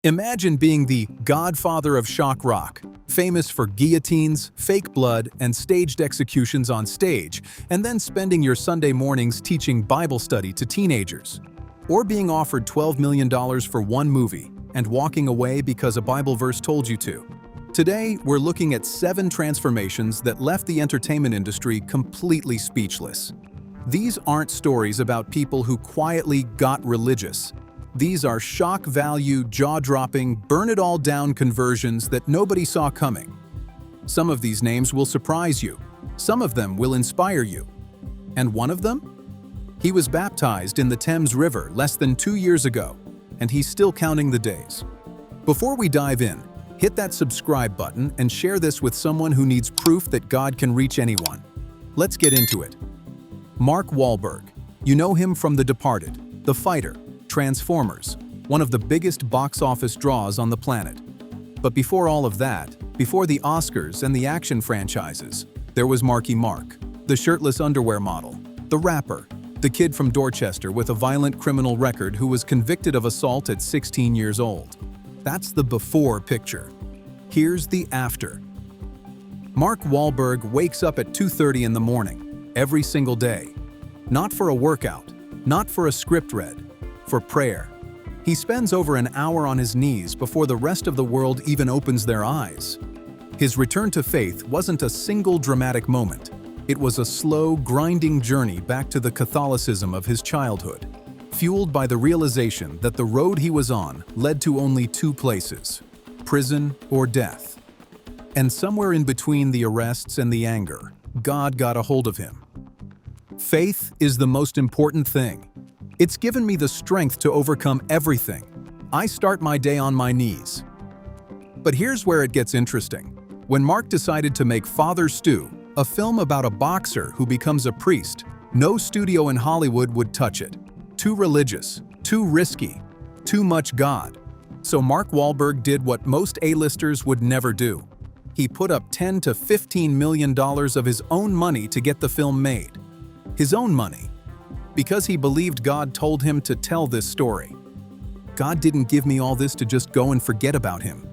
Imagine being the godfather of shock rock, famous for guillotines, fake blood, and staged executions on stage, and then spending your Sunday mornings teaching Bible study to teenagers. Or being offered $12 million for one movie and walking away because a Bible verse told you to. Today, we're looking at 7 transformations that left the entertainment industry completely speechless. These aren't stories about people who quietly got religious. These are shock value, jaw-dropping, burn-it-all-down conversions that nobody saw coming. Some of these names will surprise you. Some of them will inspire you. And one of them? He was baptized in the Thames River less than 2 years ago, and he's still counting the days. Before we dive in, hit that subscribe button and share this with someone who needs proof that God can reach anyone. Let's get into it. Mark Wahlberg. You know him from The Departed, The Fighter, Transformers, one of the biggest box office draws on the planet. But before all of that, before the Oscars and the action franchises, there was Marky Mark, the shirtless underwear model, the rapper, the kid from Dorchester with a violent criminal record who was convicted of assault at 16 years old. That's the before picture. Here's the after. Mark Wahlberg wakes up at 2:30 in the morning, every single day. Not for a workout, not for a script read, for prayer. He spends over an hour on his knees before the rest of the world even opens their eyes. His return to faith wasn't a single dramatic moment. It was a slow, grinding journey back to the Catholicism of his childhood, fueled by the realization that the road he was on led to only 2 places: prison or death. And somewhere in between the arrests and the anger, God got a hold of him. Faith is the most important thing. It's given me the strength to overcome everything. I start my day on my knees. But here's where it gets interesting. When Mark decided to make Father Stu, a film about a boxer who becomes a priest, no studio in Hollywood would touch it. Too religious, too risky, too much God. So Mark Wahlberg did what most A-listers would never do. He put up $10 to $15 million of his own money to get the film made. His own money. Because he believed God told him to tell this story. God didn't give me all this to just go and forget about him.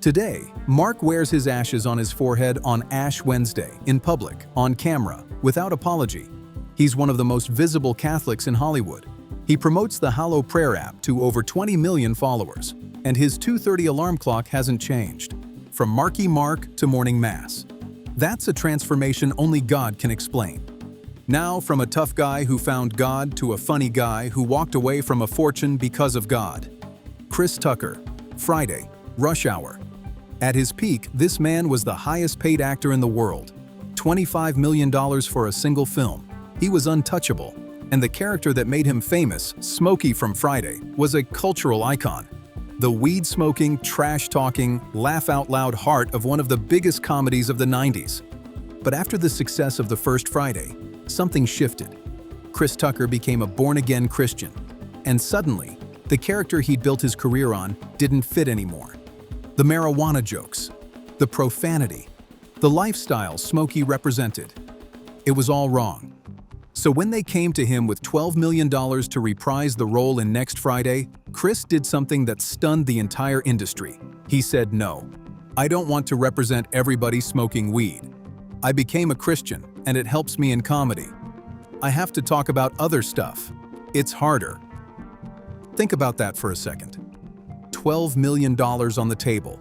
Today, Mark wears his ashes on his forehead on Ash Wednesday, in public, on camera, without apology. He's one of the most visible Catholics in Hollywood. He promotes the Hallow Prayer app to over 20 million followers, and his 2:30 alarm clock hasn't changed. From Marky Mark to morning mass. That's a transformation only God can explain. Now, from a tough guy who found God to a funny guy who walked away from a fortune because of God. Chris Tucker, Friday, Rush Hour. At his peak, this man was the highest-paid actor in the world. $25 million for a single film. He was untouchable, and the character that made him famous, Smokey from Friday, was a cultural icon. The weed-smoking, trash-talking, laugh-out-loud heart of one of the biggest comedies of the 90s. But after the success of the first Friday, something shifted. Chris Tucker became a born-again Christian, and suddenly, the character he'd built his career on didn't fit anymore. The marijuana jokes, the profanity, the lifestyle Smokey represented. It was all wrong. So when they came to him with $12 million to reprise the role in Next Friday, Chris did something that stunned the entire industry. He said, "No, I don't want to represent everybody smoking weed. I became a Christian, and it helps me in comedy. I have to talk about other stuff. It's harder." Think about that for a second. $12 million on the table.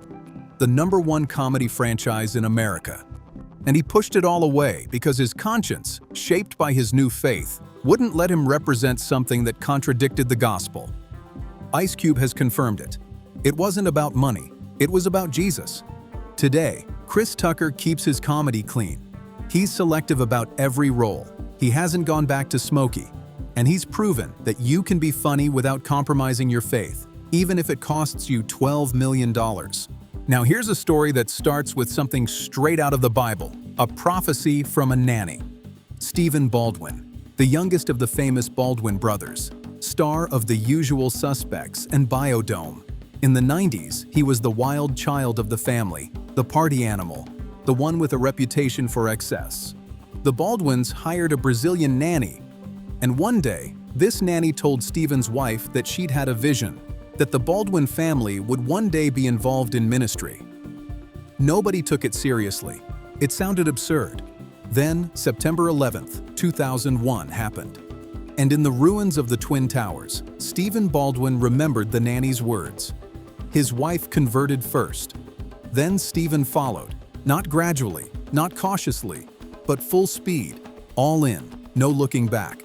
The #1 comedy franchise in America. And he pushed it all away because his conscience, shaped by his new faith, wouldn't let him represent something that contradicted the gospel. Ice Cube has confirmed it. It wasn't about money. It was about Jesus. Today, Chris Tucker keeps his comedy clean. He's selective about every role. He hasn't gone back to Smokey. And he's proven that you can be funny without compromising your faith, even if it costs you $12 million. Now here's a story that starts with something straight out of the Bible, a prophecy from a nanny. Stephen Baldwin, the youngest of the famous Baldwin brothers, star of The Usual Suspects and Biodome. In the 90s, he was the wild child of the family, the party animal, the one with a reputation for excess. The Baldwins hired a Brazilian nanny, and one day, this nanny told Stephen's wife that she'd had a vision, that the Baldwin family would one day be involved in ministry. Nobody took it seriously. It sounded absurd. Then, September 11th, 2001 happened. And in the ruins of the Twin Towers, Stephen Baldwin remembered the nanny's words. His wife converted first. Then Stephen followed, not gradually, not cautiously, but full speed, all in, no looking back.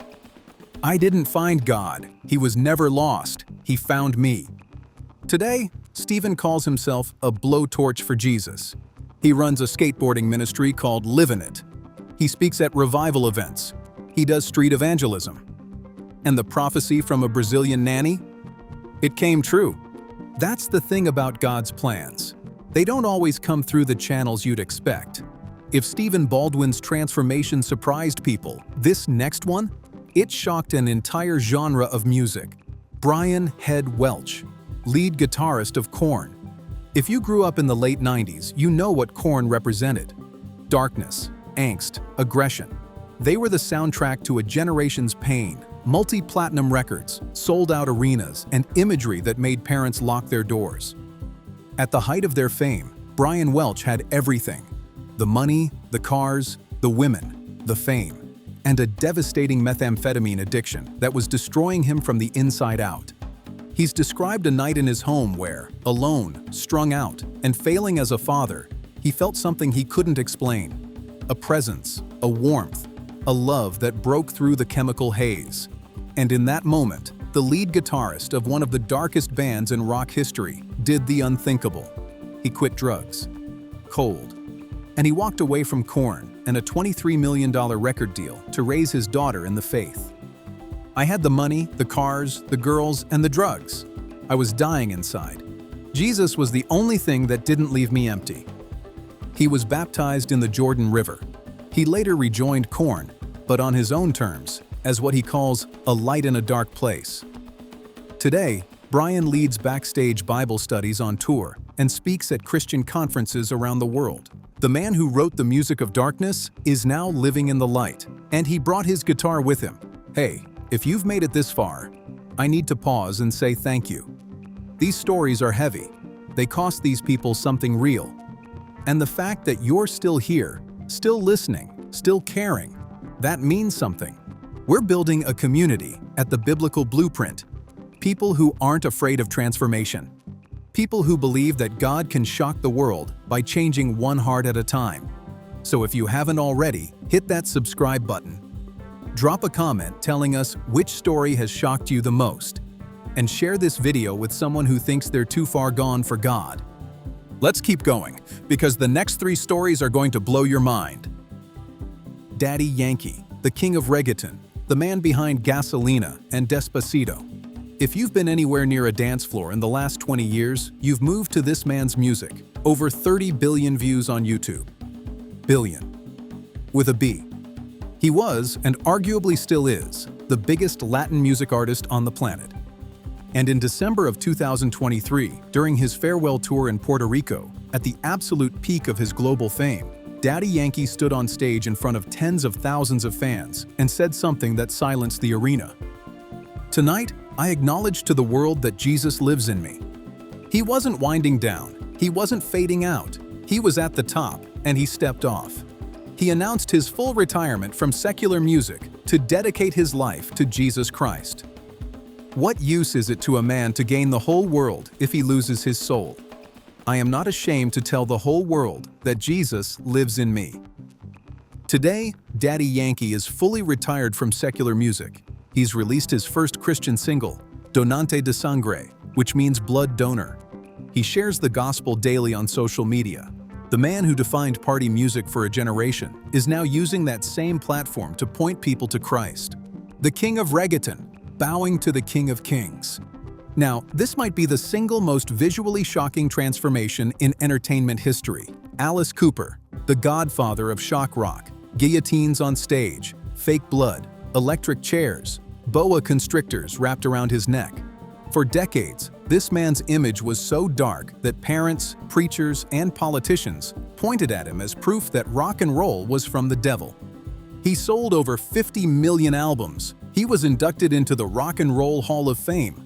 I didn't find God. He was never lost. He found me. Today, Stephen calls himself a blowtorch for Jesus. He runs a skateboarding ministry called Livin' It. He speaks at revival events. He does street evangelism. And the prophecy from a Brazilian nanny? It came true. That's the thing about God's plans. They don't always come through the channels you'd expect. If Stephen Baldwin's transformation surprised people, this next one? It shocked an entire genre of music. Brian Head Welch, lead guitarist of Korn. If you grew up in the late 90s, you know what Korn represented. Darkness, angst, aggression. They were the soundtrack to a generation's pain, multi-platinum records, sold-out arenas, and imagery that made parents lock their doors. At the height of their fame, Brian Welch had everything. The money, the cars, the women, the fame, and a devastating methamphetamine addiction that was destroying him from the inside out. He's described a night in his home where, alone, strung out, and failing as a father, he felt something he couldn't explain. A presence, a warmth, a love that broke through the chemical haze. And in that moment, the lead guitarist of one of the darkest bands in rock history did the unthinkable. He quit drugs. Cold. And he walked away from Korn and a $23 million record deal to raise his daughter in the faith. I had the money, the cars, the girls, and the drugs. I was dying inside. Jesus was the only thing that didn't leave me empty. He was baptized in the Jordan River. He later rejoined Korn, but on his own terms, as what he calls a light in a dark place. Today, Brian leads backstage Bible studies on tour and speaks at Christian conferences around the world. The man who wrote the music of darkness is now living in the light, and he brought his guitar with him. Hey, if you've made it this far, I need to pause and say thank you. These stories are heavy. They cost these people something real. And the fact that you're still here, still listening, still caring, that means something. We're building a community at the Biblical Blueprint. People who aren't afraid of transformation. People who believe that God can shock the world by changing one heart at a time. So if you haven't already, hit that subscribe button. Drop a comment telling us which story has shocked you the most. And share this video with someone who thinks they're too far gone for God. Let's keep going, because the next 3 stories are going to blow your mind. Daddy Yankee, the king of reggaeton, the man behind Gasolina and Despacito. If you've been anywhere near a dance floor in the last 20 years, you've moved to this man's music. Over 30 billion views on YouTube. Billion. With a B. He was, and arguably still is, the biggest Latin music artist on the planet. And in December of 2023, during his farewell tour in Puerto Rico, at the absolute peak of his global fame, Daddy Yankee stood on stage in front of tens of thousands of fans and said something that silenced the arena. Tonight, I acknowledge to the world that Jesus lives in me. He wasn't winding down. He wasn't fading out. He was at the top, and he stepped off. He announced his full retirement from secular music to dedicate his life to Jesus Christ. What use is it to a man to gain the whole world if he loses his soul? I am not ashamed to tell the whole world that Jesus lives in me. Today, Daddy Yankee is fully retired from secular music. He's released his first Christian single, Donante de Sangre, which means blood donor. He shares the gospel daily on social media. The man who defined party music for a generation is now using that same platform to point people to Christ. The king of reggaeton, bowing to the King of Kings. Now, this might be the single most visually shocking transformation in entertainment history. Alice Cooper, the godfather of shock rock, guillotines on stage, fake blood, electric chairs, boa constrictors wrapped around his neck. For decades, this man's image was so dark that parents, preachers, and politicians pointed at him as proof that rock and roll was from the devil. He sold over 50 million albums. He was inducted into the Rock and Roll Hall of Fame.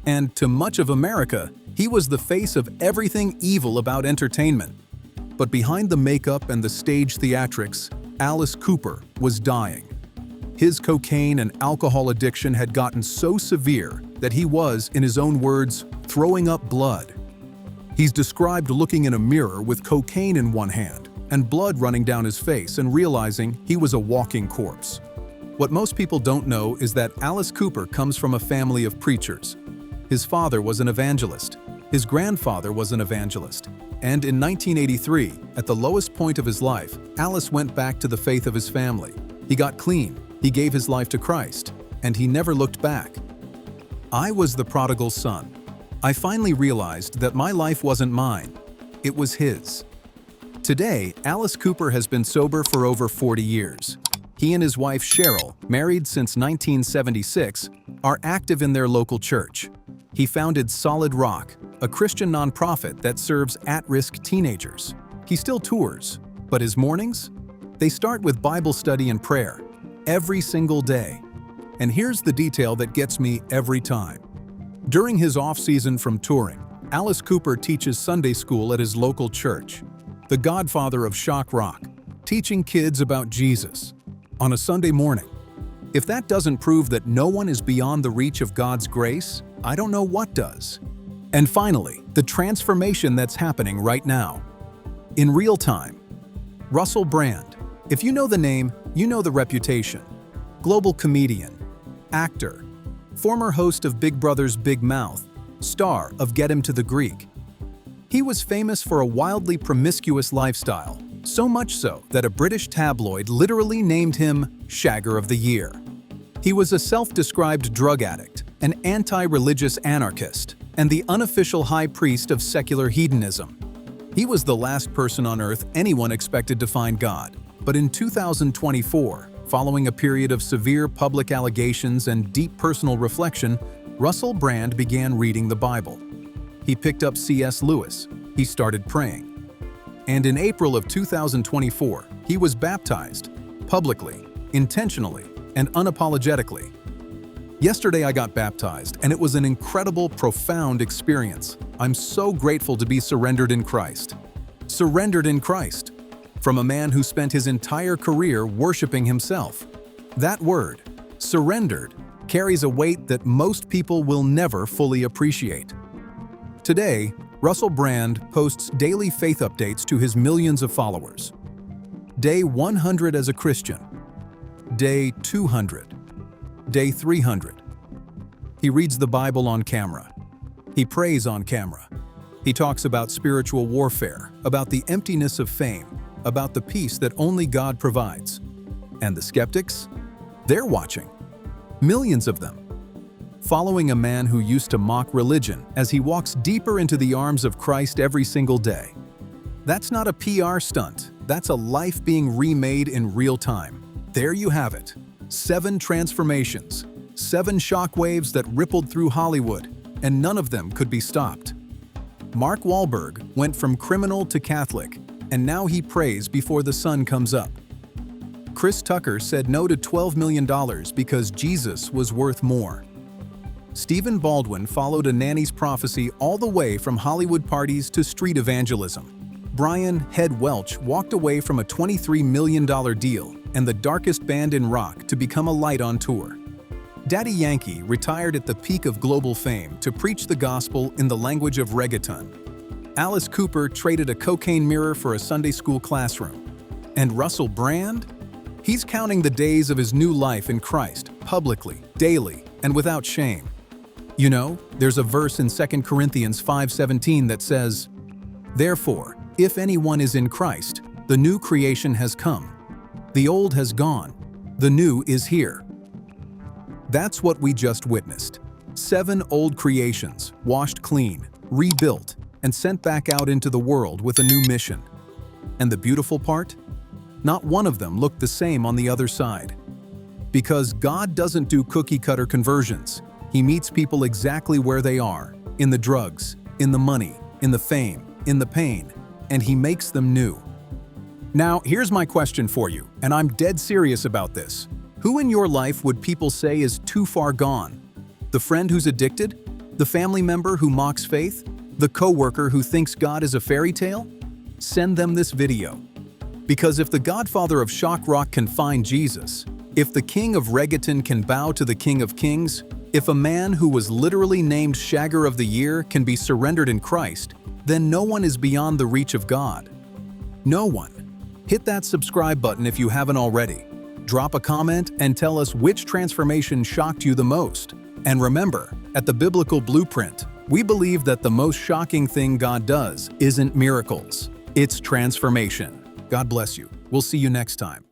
And to much of America, he was the face of everything evil about entertainment. But behind the makeup and the stage theatrics, Alice Cooper was dying. His cocaine and alcohol addiction had gotten so severe that he was, in his own words, throwing up blood. He's described looking in a mirror with cocaine in one hand and blood running down his face and realizing he was a walking corpse. What most people don't know is that Alice Cooper comes from a family of preachers. His father was an evangelist. His grandfather was an evangelist. And in 1983, at the lowest point of his life, Alice went back to the faith of his family. He got clean, he gave his life to Christ, and he never looked back. I was the prodigal son. I finally realized that my life wasn't mine, it was his. Today, Alice Cooper has been sober for over 40 years. He and his wife Cheryl, married since 1976, are active in their local church. He founded Solid Rock, a Christian nonprofit that serves at-risk teenagers. He still tours, but his mornings? They start with Bible study and prayer, every single day. And here's the detail that gets me every time. During his off-season from touring, Alice Cooper teaches Sunday school at his local church, the godfather of shock rock, teaching kids about Jesus on a Sunday morning. If that doesn't prove that no one is beyond the reach of God's grace, I don't know what does. And finally, the transformation that's happening right now. In real time. Russell Brand. If you know the name, you know the reputation. Global comedian, actor, former host of Big Brother's Big Mouth, star of Get Him to the Greek. He was famous for a wildly promiscuous lifestyle, so much so that a British tabloid literally named him Shagger of the Year. He was a self-described drug addict, an anti-religious anarchist, and the unofficial high priest of secular hedonism. He was the last person on earth anyone expected to find God. But in 2024, following a period of severe public allegations and deep personal reflection, Russell Brand began reading the Bible. He picked up C.S. Lewis. He started praying. And in April of 2024, he was baptized, publicly, intentionally, and unapologetically. Yesterday I got baptized, and it was an incredible, profound experience. I'm so grateful to be surrendered in Christ. Surrendered in Christ. From a man who spent his entire career worshiping himself. That word, surrendered, carries a weight that most people will never fully appreciate. Today, Russell Brand posts daily faith updates to his millions of followers. Day 100 as a Christian. Day 200. Day 300. He reads the Bible on camera. He prays on camera. He talks about spiritual warfare, about the emptiness of fame, about the peace that only God provides. And the skeptics? They're watching. Millions of them. Following a man who used to mock religion as he walks deeper into the arms of Christ every single day. That's not a PR stunt. That's a life being remade in real time. There you have it. 7 transformations. 7 shockwaves that rippled through Hollywood, and none of them could be stopped. Mark Wahlberg went from criminal to Catholic, and now he prays before the sun comes up. Chris Tucker said no to $12 million because Jesus was worth more. Stephen Baldwin followed a nanny's prophecy all the way from Hollywood parties to street evangelism. Brian "Head" Welch walked away from a $23 million deal and the darkest band in rock to become a light on tour. Daddy Yankee retired at the peak of global fame to preach the gospel in the language of reggaeton. Alice Cooper traded a cocaine mirror for a Sunday school classroom. And Russell Brand? He's counting the days of his new life in Christ, publicly, daily, and without shame. You know, there's a verse in 2 Corinthians 5:17 that says, "Therefore, if anyone is in Christ, the new creation has come. The old has gone, the new is here." That's what we just witnessed. 7 old creations, washed clean, rebuilt, and sent back out into the world with a new mission. And the beautiful part? Not one of them looked the same on the other side. Because God doesn't do cookie-cutter conversions. He meets people exactly where they are, in the drugs, in the money, in the fame, in the pain, and He makes them new. Now, here's my question for you, and I'm dead serious about this. Who in your life would people say is too far gone? The friend who's addicted? The family member who mocks faith? The coworker who thinks God is a fairy tale? Send them this video. Because if the Godfather of Shock Rock can find Jesus, if the King of Reggaeton can bow to the King of Kings, if a man who was literally named Shagger of the Year can be surrendered in Christ, then no one is beyond the reach of God. No one. Hit that subscribe button if you haven't already. Drop a comment and tell us which transformation shocked you the most. And remember, at the Biblical Blueprint, we believe that the most shocking thing God does isn't miracles, it's transformation. God bless you. We'll see you next time.